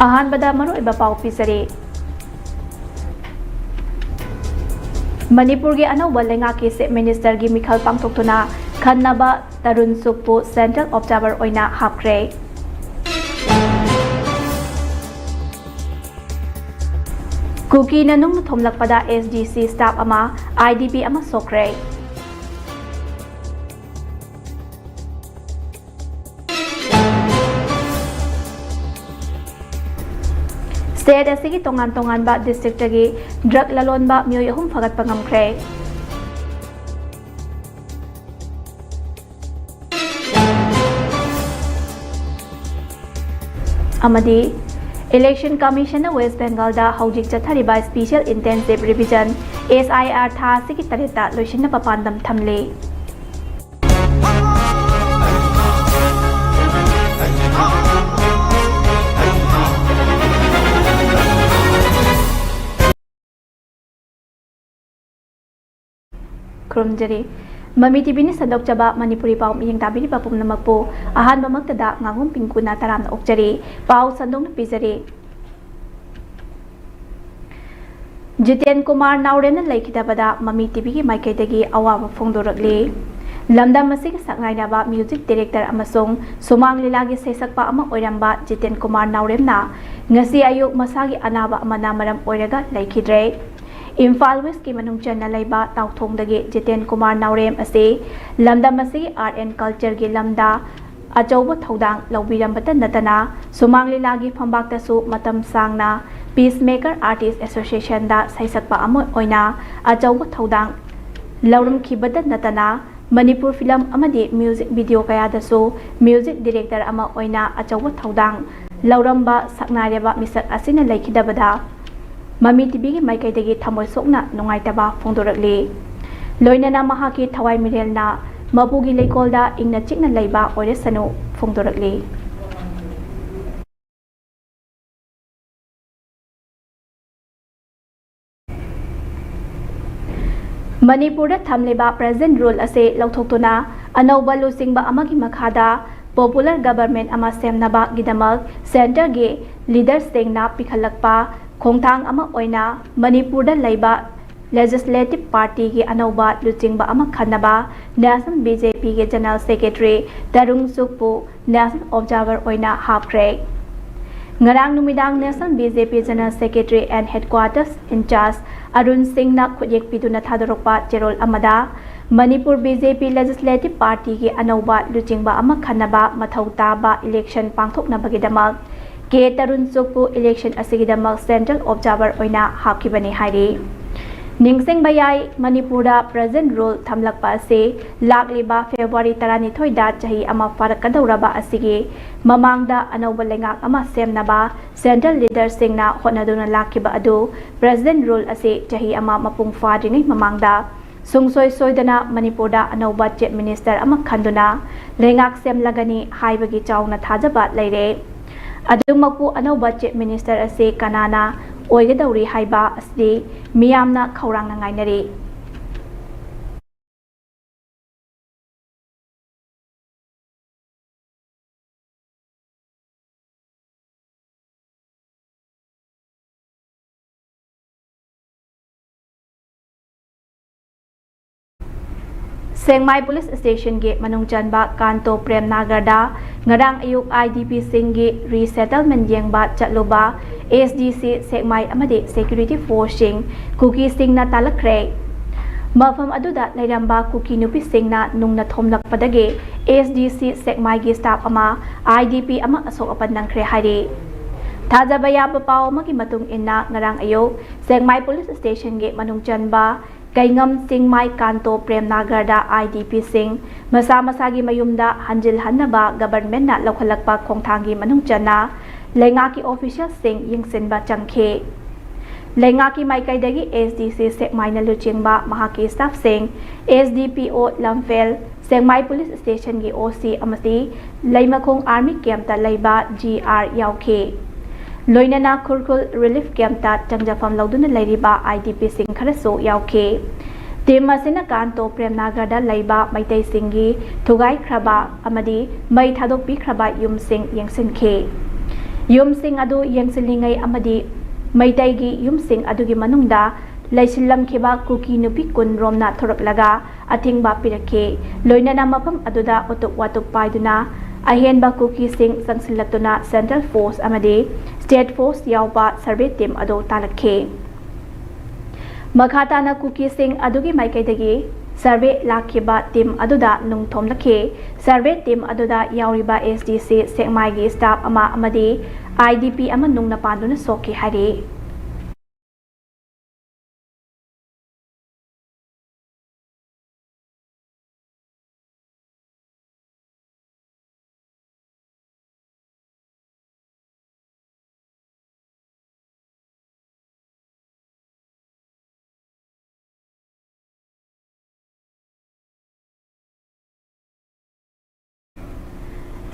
अहानबदा मरुइबा पाउ पिसरे मणिपुर के अनौब लेंगा के चीफ मिनिस्टर की मिखल पांथोक्तुना खन्नबा तरुण सुकपु सेंट्रल ऑब्जर्वर ओइना हापख्रे कुकी ननुंग थोमलकपदा SDC स्टाफ अमा IDP अमा सोख्रे स्टेट असिगी तोंगान तोंगानबा डिस्ट्रिक्ट की ड्रग ललोनबा मियोय अहुम फगतपा ngamkhre अमदी इलेक्शन कमीशन वेस्ट बेंगल दा हौजिक चथरिबा स्पेशल इंटेंसिव रिविजन SIR था सिगी तरेता लोइसिन पापांदम थमले खुरमजरी ममी टीवी सदोचबा मणिपुरी पाउ मियंग ताबिरी पुमनमकपु अहानबमक्तदा nganगom पिंकूना तरामना ओक्चरी पाउ संदोंग पिजरी जितेन कुमार नाउरेन लेखिदबदा ममी टीवी की माइकेदगी अवाब फोंदोरकली लमदम मसिग सकनाइनाबा म्यूजिक डायरेक्टर अमसोंग सुमांग लीलागी सेसकपा अमा ओइरंबा जितेन कुमार नाउरेमना ngasi ayuk masagi anaba amana maram oiraga lekhidre Imphal West की मनुंग चन्ना लेबा ताउथोंगदगी जितेन कुमार नाउरेम असे लमदम असिगी आर्ट एंड कल्चर की लमदा अचौब थौदांग लौबिरंबत नतना सुमांग लीलागी फंबाक्तसु मतम सांगना पीस मेकर आर्टिस्ट एसोसिएशन दा सैसकपा अमो ओइना अचौब थौदांग लौरमखिबत नतना मणिपुर फिल्म अमदी म्यूजिक वीडियो कयादसु म्यूजिक डायरेक्टर अमा ओइना अचौब थौदांग लौरंबा सकनारेबा मिसक असिना लेखिदबदा ममी टीवी की माइकैदगी थमोय सोकना नुंगाइतबा फोंदोरकली लोइनना महाकी थवाई मिरेलना मबुगी लेकोलदा इंगना चिकना लेबा ओइरेसनु फोंदोरकली मणिपुर थमलेबा प्रेजेंट रूल असे लौथोक्तुना अनौबा लुसिंगबा अमागी मखादा पॉपुलर गवर्नमेंट अमा सेमनबा गिदमक सेंटर गे लीडर सेंगना पिखलकपा खोंथांग अमा ओइना मणिपुर लेबा लेजिस्लेटिव पार्टी की अनौबा लुचिंगबा अमा खन्नबा नेशनल BJP के जनरल सेक्रेटरी तरुण सुकपु नेशनल ऑब्जर्वर ओइना हापख्रे ngarang numidang national BJP general secretary and headquarters in-charge Arun Singh ना खुयेक पिदुना थादरकपा चेरोल अमदा मणिपुर BJP लेजिस्लेटिव पार्टी की अनौबा लुचिंगबा अमा खन्नबा मथौ ताबा इलेक्शन पांथोकनबगीदमक के तरुण सुकपु इलेक्शन असिगिदमक सेंट्रल ऑब्जर्वर ओइना हापखिबने हाइरी निंगसिंग बयाई मणिपुर प्रेजेंट रूल थमलकपा से लाकलिबा फेब्रुआरी 12 दा चाही अमा फारकदौरबा असिगी ममांगदा अनौबा लेंगाक अमा सेमनबा सेंट्रल लीडर सिंगना होनदुना लाखिबा अदु प्रेजेंट रूल असे चाही अमा मपुंग फाद्रिङै ममांगदा सुंगसोय सोयदना मणिपुर अनौबा चीफ मिनिस्टर अमा खंदुना लेंगाक सेमलगनी हाइबगी चावना थाजबा लेरे अदुमकपु अनौबा चीफ मिनिस्टर असे कनाना ओइगदौरी हाइबा असदि मियामना खौरांना ngainari सेंगमाई पुलिस स्टेशन के मनुंग चनबा कांतो प्रेम नागरदा ngarang ayuk IDP singi resettlement yengba chatloba SDC सेंगमाई amadi security force sing kuki singna talakre mafam aduda lairamba kuki nupi singna nungna thomlakpadage SDC सेंगमाई gi staff ama IDP ama asok apan nangkhre hairi thajabaya papaw magi matung inna ngarang ayuk Sekmai police station के मनुंग चनबा Kaingam Singmai Kanto Prem Nagarda IDP Sing Masa Masagi Mayumda Hanjil Hanaba Government na Lokhalakpa Khongthangi Manung Chana Lengaki Official Sing Yingsinba Changkhe Lengaki Maikaidagi SDC Sekmai na Luchingba Mahaki Staff Sing SDPO Lamfel Sengmai Police Station gi OC amasi Leimakhong Army Camp ta Leiba GR Yaukhe लोइनना खुरखुल relief camp ता चंगजाफम लौदुना लेरिबा IDP सिंह खरसो याउखे team असिना कांतो प्रेमनागरदा लेबा मैतै सिंगी थुगाई ख्रबा अमदी मै थादोक पी ख्रबा युम सिंह यंगसिनखे ꯌꯨꯝꯁꯤꯡ ꯑꯗꯨ ꯌꯦꯡꯁꯤꯜꯂꯤꯉꯩ ꯑꯃꯗꯤ ꯃꯩꯇꯩꯒꯤ ꯌꯨꯝꯁꯤꯡ ꯑꯗꯨꯒꯤ ꯃꯅꯨꯡꯗ ꯂꯩꯁꯤꯜꯂꯝꯈꯤꯕ ꯀꯨꯀꯤ ꯅꯨꯄꯤ ꯀꯨꯟ ꯔꯣꯝꯅ ꯊꯣꯔꯛꯂꯒ ꯑꯊꯤꯡꯕ ꯄꯤꯔꯛꯈꯤ ꯂꯣꯏꯅꯅ ꯃꯐꯝ ꯑꯗꯨꯗ ꯎꯇꯨꯞ ꯋꯥꯇꯨꯞ ꯄꯥꯏꯗꯨꯅ ꯑꯍꯦꯟꯕ ꯀꯨꯀꯤꯁꯤꯡ ꯆꯪꯁꯤꯜꯂꯛꯇꯨꯅ ꯁꯦꯟꯇ꯭ꯔꯦꯜ ꯐꯣꯔꯁ ꯑꯃꯗꯤ ꯁ꯭ꯇꯦꯠ ꯐꯣꯔꯁ ꯌꯥꯎꯕ ꯁꯔꯚꯦ ꯇꯤꯝ ꯑꯗꯨ ꯇꯥꯟꯅꯈꯤ ꯃꯈꯥ ꯇꯥꯅ ꯀꯨꯀꯤꯁꯤꯡ ꯑꯗꯨꯒꯤ ꯃꯥꯏꯀꯩꯗꯒꯤ ꯁꯔꯚꯦ ꯂꯥꯛꯈꯤꯕ ꯇꯤꯝ ꯑꯗꯨꯗ ꯅꯨꯡ ꯊꯣꯝꯂꯛꯈꯤ ꯁꯔꯚꯦ ꯇꯤꯝ ꯑꯗꯨꯗ ꯌꯥꯎꯔꯤꯕ SDC ꯁꯦꯛꯃꯥꯏꯒꯤ ꯁ꯭ꯇꯥꯐ ꯑꯃ ꯑꯃꯗꯤ IDP ꯑꯃ ꯅꯨꯡꯅ ꯄꯥꯟꯗꯨꯅ ꯁꯣꯛꯈꯤ ꯍꯥꯏꯔꯤ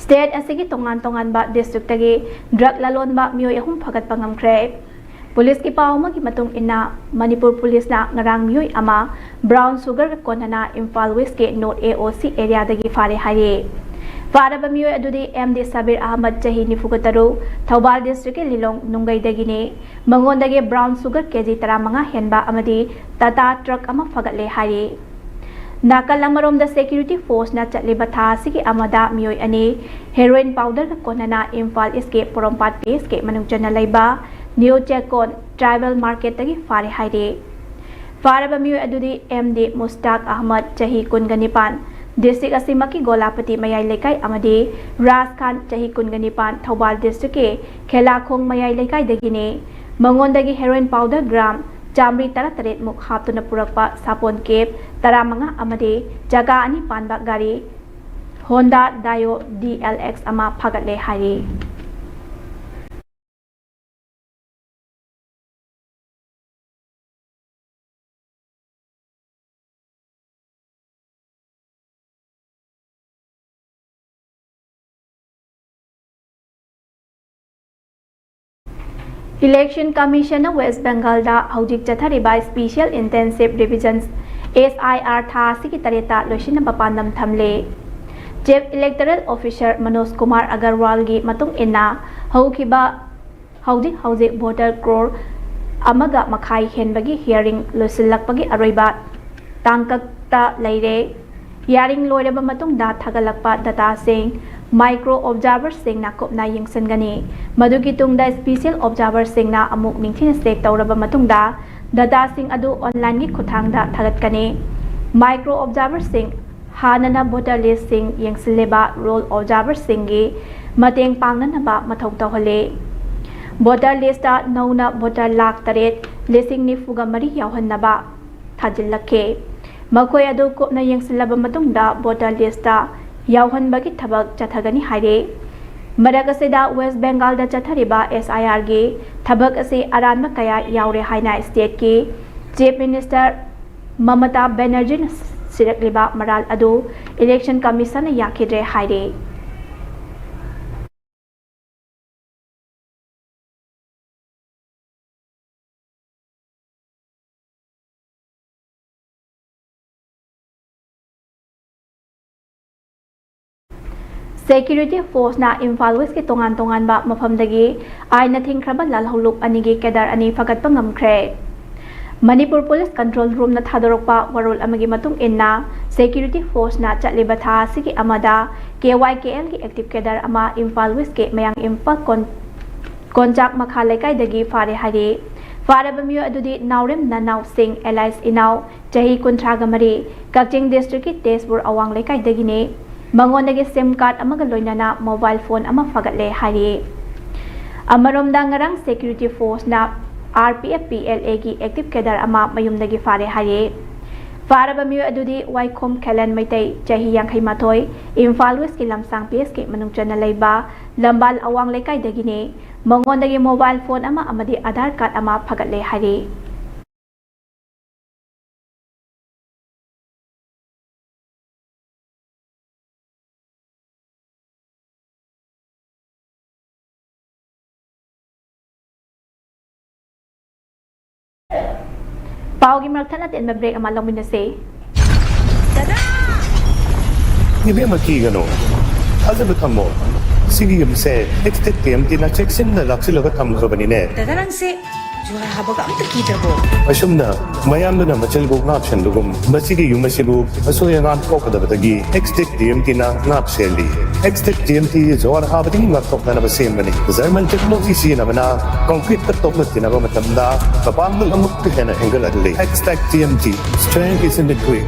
ꯁ꯭ꯇꯦꯠ ꯑꯁꯤꯒꯤ ꯇꯣꯉꯥꯟ-ꯇꯣꯉꯥꯟꯕ ꯗꯤꯁꯇ꯭ꯔꯤꯛꯇꯒꯤ ꯗ꯭ꯔꯒ ꯂꯂꯣꯟꯕ ꯃꯤꯑꯣꯏ 3 ꯐꯒꯠꯄ ꯉꯝꯈ꯭ꯔꯦ ꯄꯨꯂꯤꯁꯀꯤ ꯄꯥꯎ ꯑꯃꯒꯤ ꯃꯇꯨꯡ ꯏꯟꯅ ꯃꯅꯤꯄꯨꯔ ꯄꯨꯂꯤꯁꯅ ꯉꯔꯥꯡ ꯃꯤꯑꯣꯏ ꯑꯃ ꯕ꯭ꯔꯥꯎꯟ ꯁꯨꯒꯔꯒ ꯀꯣꯟꯅꯅ ꯏꯝꯐꯥꯜ ꯋꯦꯁꯀꯤ ꯅꯣꯔꯠ AOC ꯑꯦꯔꯤꯌꯥꯗꯒꯤ ꯐꯥꯔꯦ ꯍꯥꯏꯔꯤ ꯐꯥꯔꯕ ꯃꯤꯑꯣꯏ ꯑꯗꯨꯗꯤ MD ꯁꯕꯤꯔ ꯑꯍꯃꯗ ꯆꯍꯤ 93 ꯊꯧꯕꯥꯜ ꯗꯤꯁꯇ꯭ꯔꯤꯛꯀꯤ ꯂꯤꯂꯣꯡ ꯅꯨꯡꯒꯩꯗꯒꯤꯅꯤ ꯃꯉꯣꯟꯗꯒꯤ ꯕ꯭ꯔꯥꯎꯟ ꯁꯨꯒꯔ KG 15 ꯍꯦꯟꯕ ꯑꯃꯗꯤ ꯇꯥꯇꯥ ꯇ꯭ꯔꯛ ꯑꯃ ꯐꯒꯠꯂꯦ ꯍꯥꯏꯔꯤ ꯅꯥꯀꯜ ꯑꯃꯔꯣꯝꯗ ꯁꯦꯀ꯭ꯌꯨꯔꯤꯇꯤ ꯐꯣꯔꯁꯅ ꯆꯠꯂꯤꯕ ꯊꯥ ꯑꯁꯤꯒꯤ ꯑꯃꯗ ꯃꯤꯑꯣꯏ 2 ꯍꯦꯔꯣꯏꯟ ꯄꯥꯎꯗꯔꯒ ꯀꯣꯟꯅꯅ ꯏꯝꯐꯥꯜ ꯏꯁꯀꯤ ꯄꯣꯔꯣꯝꯄꯥꯠ PSK ꯃꯅꯨꯡ ꯆꯟꯅ ꯂꯩꯕ ꯅ꯭ꯌꯨ ꯆꯦꯛꯀꯣꯟ ꯇ꯭ꯔꯥꯏꯕꯦꯜ ꯃꯥꯔꯀꯦꯠꯇꯒꯤ ꯐꯥꯔꯦ ꯍꯥꯏꯔꯤ ꯐꯥꯔꯕ ꯃꯤꯑꯣꯏ ꯑꯗꯨꯗꯤ MD ꯃꯨꯁꯇꯥꯛ ꯑꯍꯃꯗ ꯆꯍꯤ 19 ꯗꯤꯁꯇ꯭रिꯛ ꯑꯁꯤꯃꯛꯀꯤ ꯒꯣꯂꯥꯄꯇꯤ ꯃꯌꯥꯏ ꯂꯩꯀꯥꯏ ꯑꯃꯗꯤ ꯔꯥꯖ ꯈꯥꯟ ꯆꯍꯤ 19 ꯊꯧꯕꯥꯜ ꯗꯤꯁꯇ꯭ꯔꯤꯛꯀꯤ ꯈꯦꯂꯥꯈꯣꯡ ꯃꯌꯥꯏ ꯂꯩꯀꯥꯏꯗꯒꯤꯅꯤ ꯃꯉꯣꯟꯗꯒꯤ ꯍꯦꯔꯣꯏꯟ ꯄꯥꯎꯗꯔ ꯒ꯭ꯔꯥꯝ 138 ꯃꯨꯛ ꯍꯥꯞꯇꯨꯅ ꯄꯨꯔꯛꯄ ꯁꯥꯄꯣꯟ ꯀꯦꯞ 15 ꯑꯃꯗꯤ ꯆꯀꯥ 2 ꯄꯥꯟꯕ ꯒꯥꯔꯤ Honda Dio DLX ꯑꯃ ꯐꯒꯠꯂꯦ ꯍꯥꯏꯔꯤ Election Commission West Bengal da hojik chathariba Special Intensive Revisions SIR tha asigi tareta loisinaba pandam thamle Chief Electoral Officer Manoj Kumar Agarwal gi matung inna haukiba hojik voter crore amaga makhai henbagi hearing loisilakpagi aroiba tangkakta leire hearing loiraba matung da thagalakpa data sing Micro Observers singna kopna yengsangani madugi tungda Special Observers singna amuk ningthina check tawraba matungda data sing adu online gi khuthangda thagatkani Micro Observers sing hanana voter list sing yengsileba Roll Observers singi mateng pangnanaba mathau tawhale voter list ta nauna voter lakh 8,9,4 yawhannaba thajillakhe makoi adu kopna yengsilaba matungda voter list ta yauhanbagi thabak chathagani haire marak asida West Bengal da chathariba SIR gi thabak ase aranma kaya yaure haina state ki Chief Minister Mamata Banerjee sirakliba maral adu Election Commission yakhidre haire Security Force na Imphal West ki tongan ba mafamdagi ay na thingkraba lalhuluk anigi kedar ani fagatpa ngamkhre Manipur Police Control Room na thadorokpa warol amagi matung inna Security Force na chatliba tha sigi amada KYKL ki active kedar ama Imphal West ke mayang impa konjak makha lekai dagi fare hari faraba miyo adudi naurem nanaw sing Elias Inaw chahi 13 Kakching District ki Tesbur awang lekai dagi ne Mangondagi SIM card amaga loinana mobile phone ama fagatle hari Amarom ngarang Security Force na RPF PLA gi active kedar ama mayumdagi fare hari faraba miyo adudi Waikhom Khelan Maitai chahi 53 Imphal West ki lamsang PSK manung chana leiba lambal awang lekai dagi ne mangondagi mobile phone ama amadi Aadhaar card ama fagatle hari Paugi marakthana ten break ama longmin se Nibi makigano. Hazabutamo. सिगी यमसे एक्सटेक TMT ना चेक्सिन ना लाक्सी लगा थम खरबनीने दादारंग से जुहार हाबगा अमत कीद्रबो असुमना मयामदुना मचल गो नापशन दुगुम मसिगी युमसिबु असोयंगान पोकदबदगी एक्सटेक टीएमटी ना नापसेली एक्सटेक टीएमटी जोर हाबदी ngakthokna na basemani German technology sinabana concrete ka tokna tinaba matamda kapamdul amuk hena angle adli extract TMT strength is in the quick.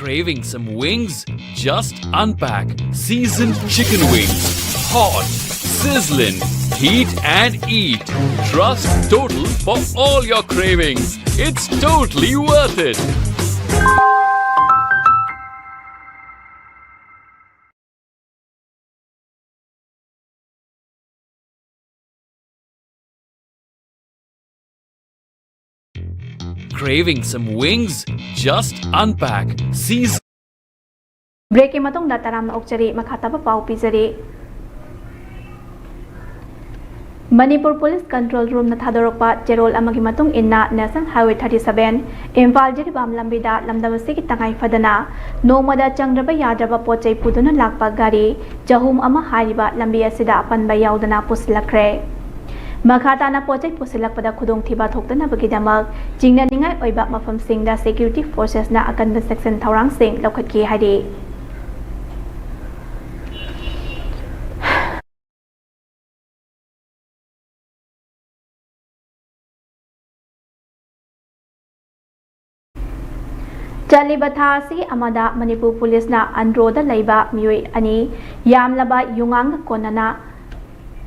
Craving some wings? Just unpack seasoned chicken wings. Hot, sizzling, heat and eat. Trust Total for all your cravings. It's totally worth it. Craving some wings? Just unpack season. Break ke matong da taram na okchari makata pa pau pizari. Manipur Police Control Room na thadorokpa cherol amagi matung inna National Highway 37 Imphal jiribam lambida lamdamasi ki tangai fadana nomada changraba yadraba pochai puduna lakpa gari jahum ama hariba lambi asida panba yaudana puslakre Makata na pochai pusilakpada khudong thiba thokdana bagidamak jingna ningai oiba mafam singda security forces na akanba section thaurang sing lokhat ki hari Chaliba thasi amada Manipur Police na Androda laiba mioi ani yamlaba yungang konana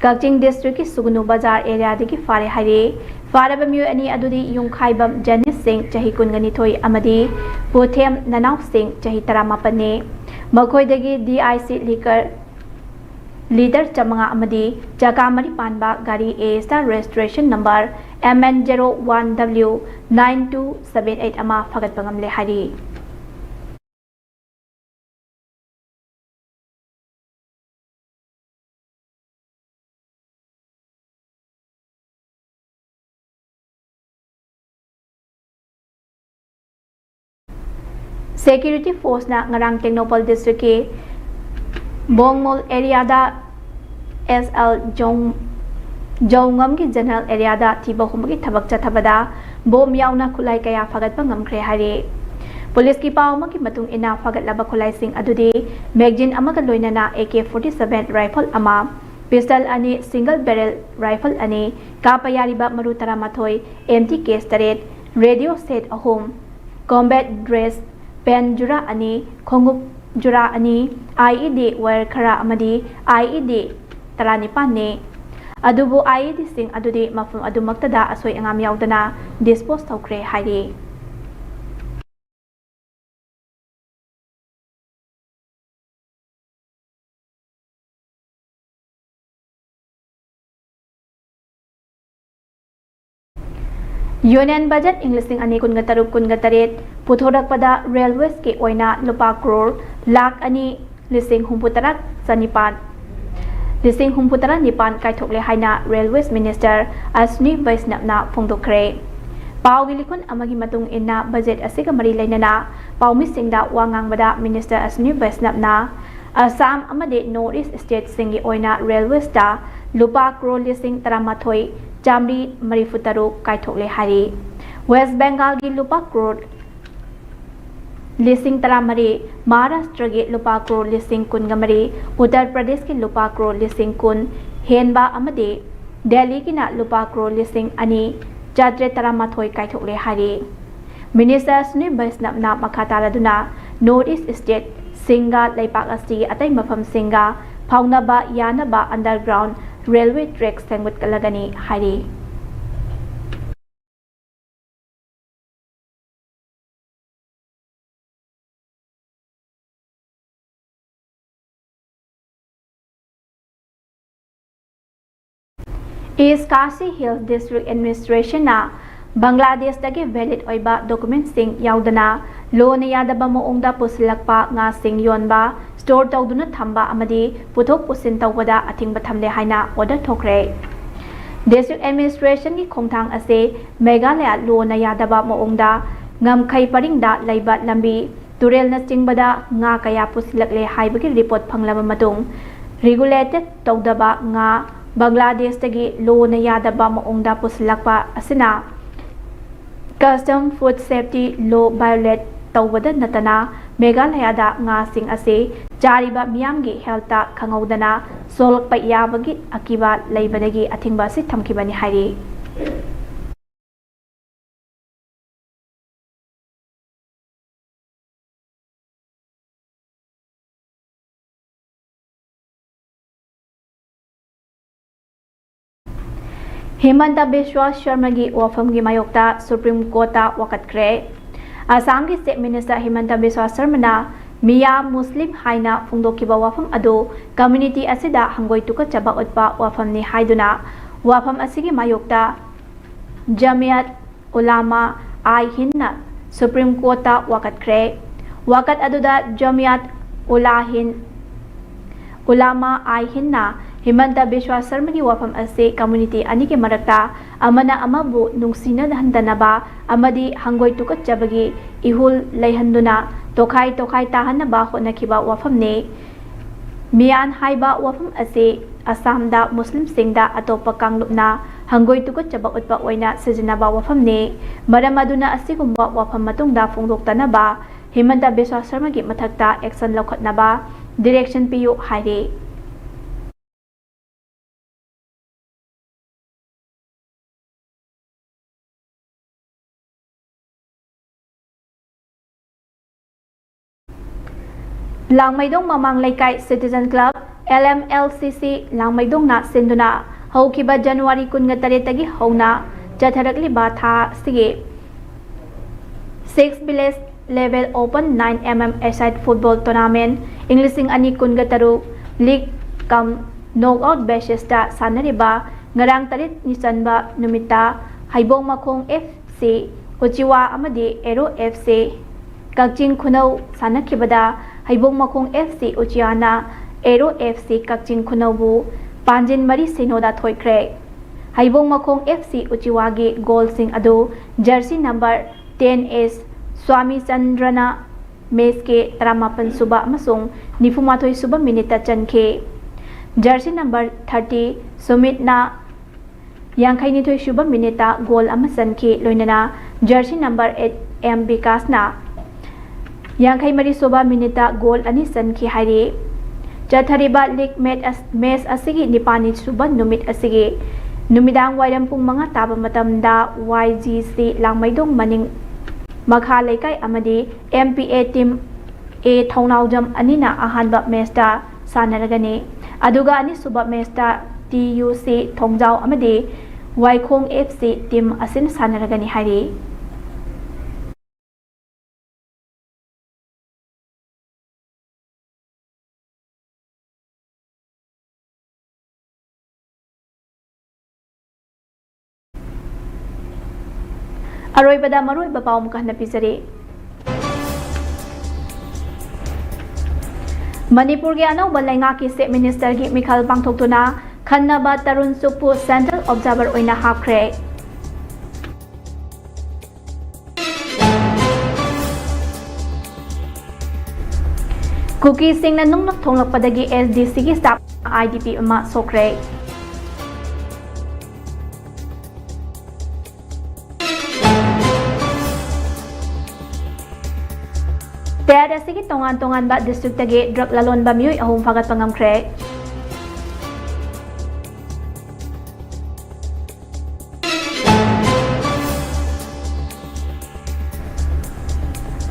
Kakching District ki Sugnu Bazar area deki fare hari faraba mioi ani adudi yungkhaibam Janice Singh chahi kungani thoi amadi Pothem Nanaw Singh chahi 18 ne makhoi dagi DIC liquor leader chamanga amadi jakamari panba gari A star registration number MN01W9278 ama fagat pangamle hari Security Force na ngarang Technopal District ke Bongmol area da SL Jongam ki general area da thiba humagi thabak chathabada bom yauna khulai kaya fagat pa ngamkhre hari Police ki pawma ki matung ina fagat laba khulai sing adudi magazine amaga loinana AK47 rifle ama pistol ani single barrel rifle ani kapayariba maru taramathoi empty case taret radio set ahom combat dress pen jura ani khongup jura ani IED wire khara amadi IED taranipan ne adubu IED sing adudi mafum adumaktada asoi angam yaudana dispose thokre hari Union Budget English ani kunga taruk kunga taret puthorakpada railways ke oina lupa crore lakh ani lising humputarak sanipan lising humputara nipan kaithokle haina railways minister Asni Vaisnavna phongdokre pawgi likun amagi matung inna budget asiga mari lainana pawmi singda wangangbada minister Asni Vaisnavna Assam amade North East state singi oina railways da lupa crore lising taramathoi Jamri Marifutaru kaithokle hari West Bengal gi lupa crore lising taramari Maharashtra gi lupa crore lising kungamari Uttar Pradesh ki lupa crore lising kun henba amade Delhi ki na lupa crore lising ani jatre taramathoi kaithokle hari Minister Asni Vaisnavna makataraduna North East state singa laipak asi atai mafam singa phaunaba yanaba underground railway track sengwat kalagani hari East Kasi Hills District Administration na Bangladesh dagi valid oiba document sing yaudana loan yadaba moongda pusilakpa nga sing yonba store tawduna thamba amadi puthok pusin tawbada athingba thamle haina order thokre District Administration ki khongthang ase Meghalaya loan yadaba moongda ngamkhai paringda laiba lambi turel na chingbada nga kaya pusilakle haibagi report phanglaba matung regulated tawdaba nga Bangladesh tagi law na yadaba maongda pusilakpa asina custom food safety law violate tawbada natana Meghalayada nga sing ase jariba miyamgi health khangaudana solakpa yabagi akiba leibadagi athingba si thamkibani hairi Himanta Biswa Sharma gi wafam gi mayokta Supreme Court wakatkre Assam gi State Minister Himanta Biswa Sharma na Miya Muslim haina phungdokiba wafam adu community asida hangoi tuka chaba utpa wafam ni haiduna wafam asigi mayokta Jamiat Ulama ai hinna Supreme Court wakatkre wakat aduda Jamiat Ulama ai hinna Himanta Biswa Sharma gi wafam ase community ani ke marakta amana amabu nungsina handanaba amadi hangoi tukat jabagi ihul leihanduna tokhai tahanaba honakhiba wafam ne mian haiba wafam ase Assam da Muslim singda atopa kanglupna hangoi tukat jaba utpa oina sejinaba wafam ne maramaduna asigumba wafam matungda phungdoktanaba Himanta Biswa Sharma gi mathakta action lokhatnaba direction piyu haire Langmaidong Mamang Laikai Citizen Club LMLCC Langmaidong na sinduna haukiba January 18 tagi hauna jatharakli ba tha sige 6 village level open 9mm aside football tournament Englishing ani kunga league kam knockout basis da sanariba ngarang tarit ni chanba numita haibong makhong FC Uchiwa amadi Aero FC Kakjing Khunau sanakhibada Haibong Makong FC Uchiana Aero FC Kakjing Khunaubu Panjin Mari Sinoda Thoikre Haibong Makong FC Uchiwagi goal sing adu jersey number 10 Swami Chandrana Meske Ramapan Suba amasung Nifumathoi Suba minute chankhe jersey number 30 Sumit na Yangkhainithoi Suba minute goal amasankhe loinana jersey number 8 M Vikas na Yangkai Mari Soba Minita goal ani sankhi hairi Jathariba League match asigi nipani suba numit asigi numidang wairam pung mga taba matamda YGC Langmaidong maning makha laikai amadi MPA team A Thongnawjam anina ahanba match ta sanaragani aduga ani suba match ta TUC Thongjau amadi Waikhong FC team asin sanaragani hairi Aroibada maroiba paum kahna pizare Manipur ge anau balainga ki State Minister gi Mikhal Pangthoktuna Khannaba Tarun Sukpu Central Observer oina hapkhre Cookie singna nungnok thonglakpadagi SDC gi staff IDP ama sokre Tayad asigi tongan ba district tagi drug lalon ba miyoy ahong fagat pangamkre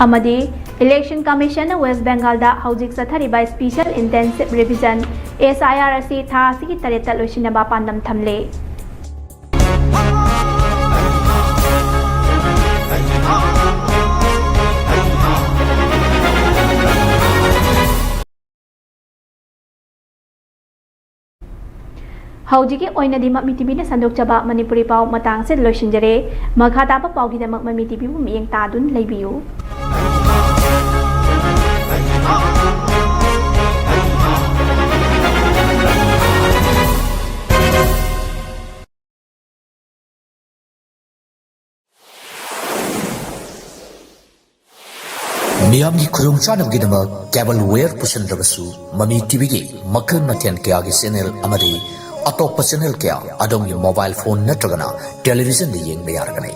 Amadi Election Commission na West Bengal da haujik sathariba Special Intensive Revision SIR asi tha asigi tareta loisinaba pandam thamle Haujiki oinadi MITvPRIMETIMEE na sandokjaba Manipuri pau matang se loisinjare makha taba pau gi damak MITvPRIMETIMEE bu miyeng tadun leibiu मियामगी खुदोंग चानबगिदमा cable wire पुसनद्रबसु ममी TV मखल मथेन कयागी channel अमरी अतोप चैनल क्या अदोंगी मोबाइल फोन नत्रगना टेलीविजन दे येंग बेयारगने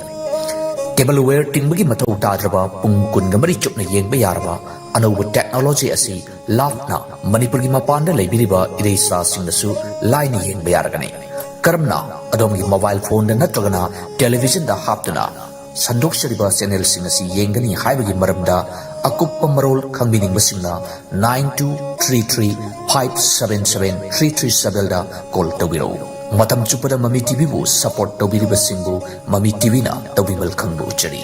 केबल वेयर टिंबगी मथौ ताद्रबा पुंग कुनगमरी चुपना येंग बेयारबा अनौब टेक्नोलॉजी असि लाफना मणिपुर की मपान लेबिरिबा इरेसा सिंगसु लाइन येंग बेयारगने करमना अदोंगी मोबाइल फोन नत्रगना टेलीविजन दा हापतना संदोक्सरिबा चैनल सिंगसी येंगनी हाइबगी मरमदा अकुप्पा मरोल खंगबिनिंगबसिंगना 9233577337 दा कॉल तौबिरो मतम चुपदा ममी टीवी बु सपोर्ट तौबिरिबसिंगु ममी टीवी ना तौबिमल खंगबु उचरी